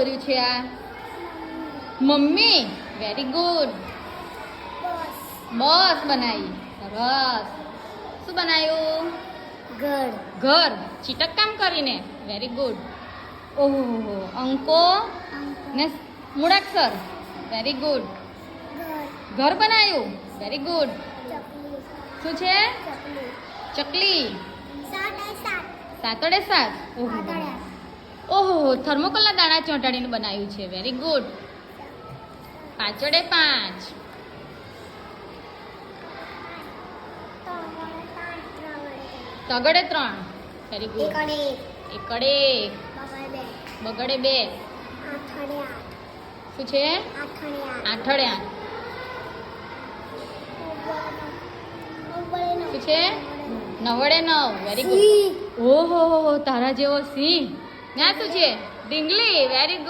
દોર્યું છે આ? મમ્મી. Very good. બસ બનાવી. સરસ. શું બનાવ્યું? ઘર. ઘર. ચીટક કામ કરીને. Very good. ઓહો, અંકો ને મૂળાક્ષર. Very good. ઘર બનાવ્યું. Very good. શું છે? ચકલી. 7 7. ઓહો, થર્મોકોલના દાણા ચોંટાડીને બનાવ્યું છે. Very good. 5 5. તગડે 3. Very good. એકડે 1. બગડે 2. શું છે? 8 8. શું છે? 9 9. Very good. ઓહો, તારા જેવો સિંહ. ના શું છે? ઢીંગલી. Very good.